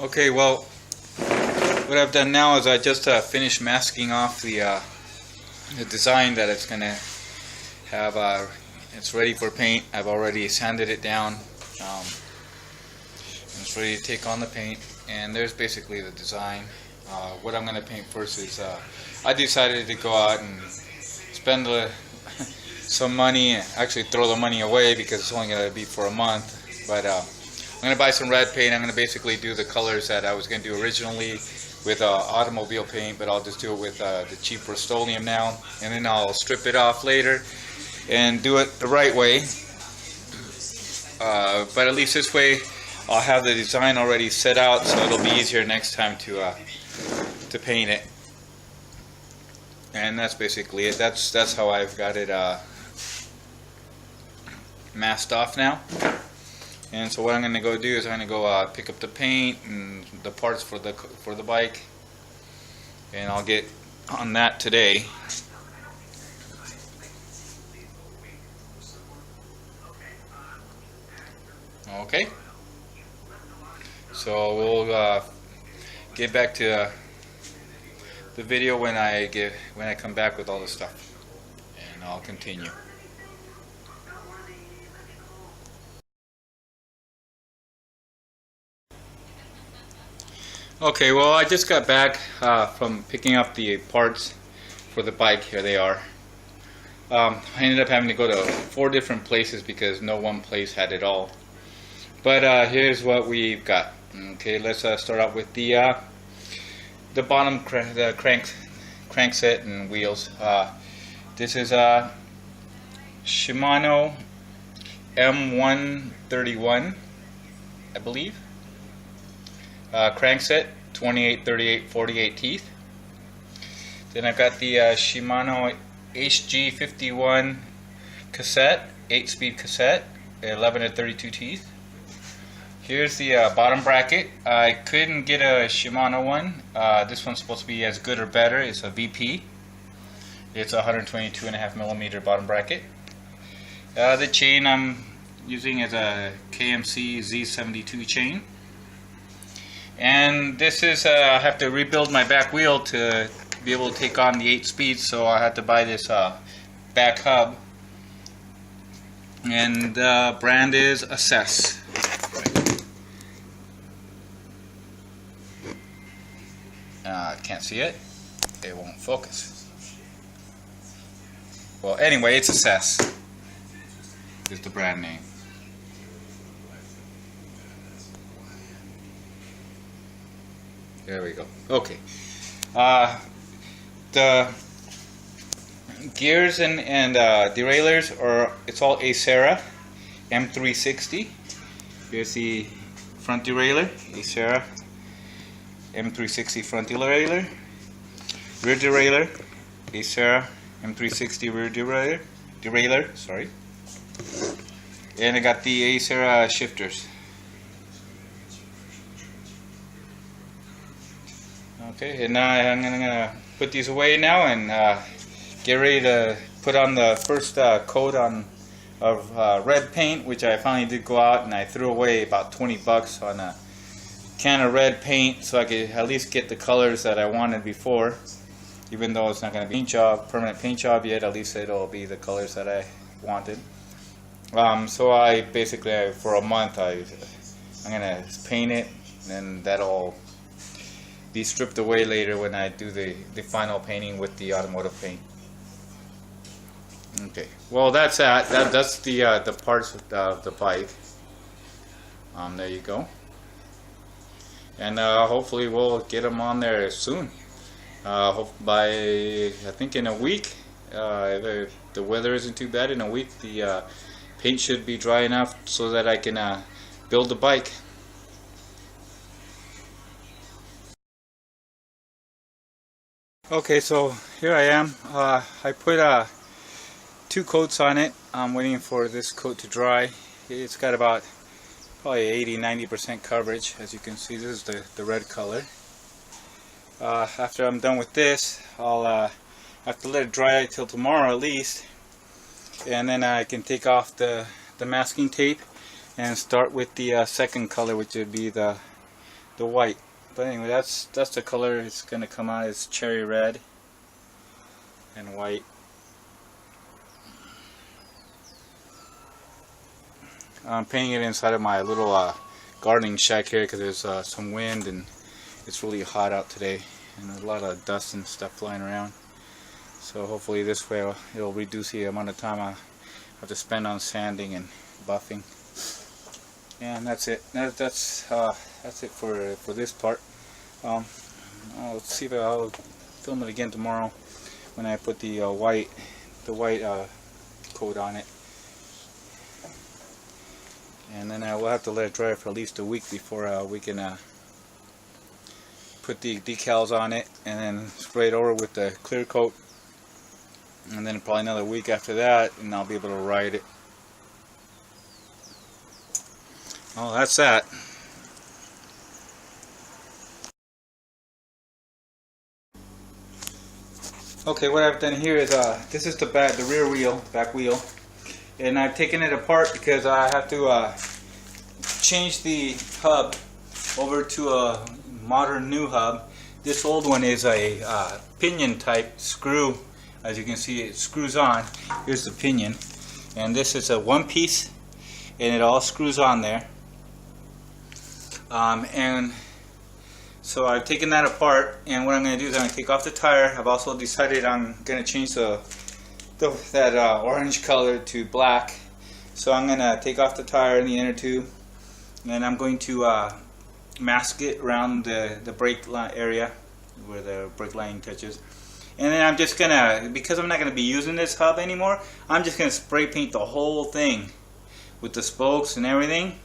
Okay, well, what I've done now is I just finished masking off the design that it's gonna have. It's ready for paint. I've already sanded it down. It's ready to take on the paint, and there's basically the design. What I'm gonna paint first is I decided to go out and spend some money, actually throw the money away because it's only gonna be for a month. But I'm going to buy some red paint. I'm going to basically do the colors that I was going to do originally with automobile paint, but I'll just do it with the cheap Rust-Oleum now, and then I'll strip it off later and do it the right way. But at least this way I'll have the design already set out, so it'll be easier next time to paint it. And that's basically it. That's how I've got it masked off now. And so what I'm going to go do is I'm going to go pick up the paint and the parts for the bike, and I'll get on that today. Okay, so we'll get back to the video when I come back with all the stuff, and I'll continue. Okay, well, I just got back from picking up the parts for the bike. Here they are. I ended up having to go to 4 different places because no one place had it all. But here's what we've got. Okay, let's start out with the bottom crankset and wheels. This is a Shimano M131, I believe. Crankset, 28, 38, 48 teeth. Then I've got the Shimano HG51 cassette, 8-speed cassette, 11 to 32 teeth. Here's the bottom bracket. I couldn't get a Shimano one. This one's supposed to be as good or better. It's a VP. It's a 122.5 millimeter bottom bracket. The chain I'm using is a KMC Z72 chain. And this is, I have to rebuild my back wheel to be able to take on the 8 speeds, so I had to buy this back hub. And the brand is Assess. Can't see it. It won't focus. Well, anyway, it's Assess. Is the brand name. There we go. Okay. The gears and derailleurs it's all Acera M360. Here's the front derailleur, Acera M360 front derailleur. Rear derailleur, Acera M360 rear derailleur. Sorry. And I got the Acera shifters. Okay, and now I'm gonna put these away now and get ready to put on the first coat of red paint, which I finally did go out and I threw away about 20 bucks on a can of red paint so I could at least get the colors that I wanted before. Even though it's not going to be a permanent paint job yet, at least it'll be the colors that I wanted. So I basically, for a month, I'm gonna paint it, and that'll be stripped away later when I do the final painting with the automotive paint. Okay, well, that's that's the parts of the bike. There you go. And hopefully we'll get them on there soon. By I think in a week, if the weather isn't too bad, in a week the paint should be dry enough so that I can build the bike. Okay, so here I am. I put 2 coats on it. I'm waiting for this coat to dry. It's got about probably 80-90% coverage. As you can see, this is the red color. After I'm done with this, I'll have to let it dry till tomorrow at least, and then I can take off the masking tape and start with the second color, which would be the the white. But anyway, that's the color it's gonna come out. It's cherry red and white. I'm painting it inside of my little gardening shack here because there's some wind and it's really hot out today and there's a lot of dust and stuff flying around. So hopefully this way it'll reduce the amount of time I have to spend on sanding and buffing. And that's it. That's it for this part. I'll see if I'll film it again tomorrow when I put the white coat on it. And then I will have to let it dry for at least a week before we can put the decals on it and then spray it over with the clear coat. And then probably another week after that, and I'll be able to ride it. Oh, that's that. Okay, what I've done here is this is the rear wheel, back wheel, and I've taken it apart because I have to change the hub over to a modern new hub. This old one is a pinion type screw. As you can see, it screws on. Here's the pinion, and this is a one piece, and it all screws on there. And so I've taken that apart, and what I'm going to do is I'm going to take off the tire. I've also decided I'm going to change that orange color to black. So I'm going to take off the tire in the inner tube, and I'm going to mask it around the brake line area where the brake line touches. And then I'm just going to, because I'm not going to be using this hub anymore, I'm just going to spray paint the whole thing with the spokes and everything.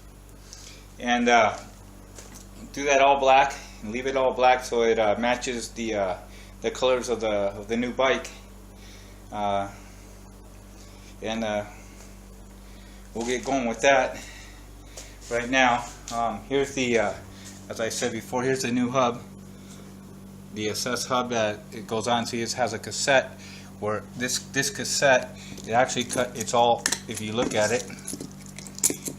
And do that all black and leave it all black so it matches the colors of the new bike. And we'll get going with that right now. Here's the, as I said before, here's the new hub. The SS hub that it goes on. See, it has a cassette where this cassette, it actually it's all, if you look at it,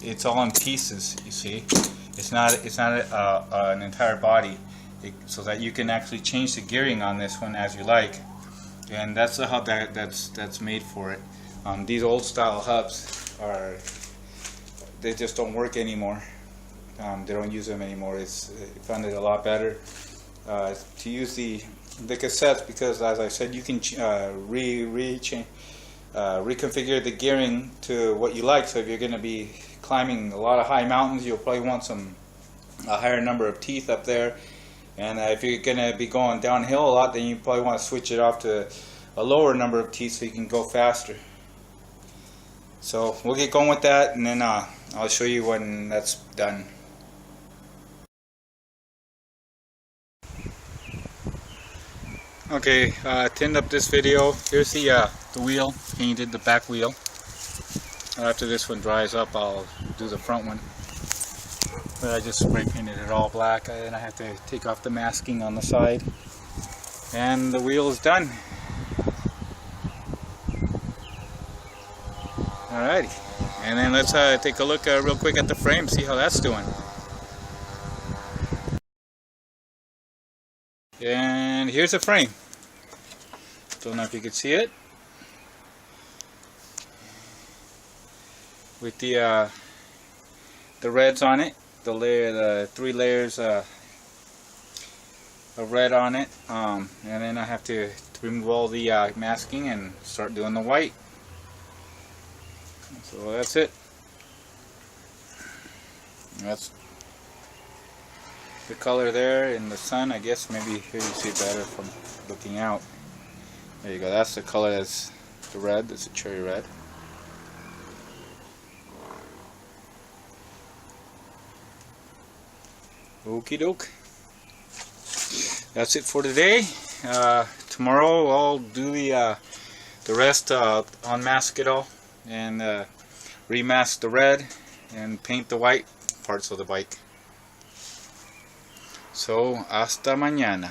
it's all in pieces. You see, it's not an entire body, so that you can actually change the gearing on this one as you like. And that's the hub that's made for it. These old style hubs they just don't work anymore. They don't use them anymore. I found it a lot better to use the cassettes, because as I said, you can reconfigure the gearing to what you like. So if you're going to be climbing a lot of high mountains, you'll probably want a higher number of teeth up there. And if you're going to be going downhill a lot, then you probably want to switch it off to a lower number of teeth so you can go faster. So we'll get going with that, and then I'll show you when that's done. Okay, to end up this video, here's the wheel painted, the back wheel. After this one dries up, I'll do the front one. But I just spray painted it all black, and I have to take off the masking on the side. And the wheel is done. Alrighty, and then let's take a look real quick at the frame, see how that's doing. And here's the frame. Don't know if you can see it. With the reds on it, the 3 layers of red on it, and then I have to remove all the masking and start doing the white. So that's it. That's the color there in the sun. I guess maybe here you see it better from looking out. There you go. That's the color. That's the red. That's a cherry red. Okie doke. That's it for today. Tomorrow I'll do the rest, unmask it all and remask the red and paint the white parts of the bike. So hasta mañana.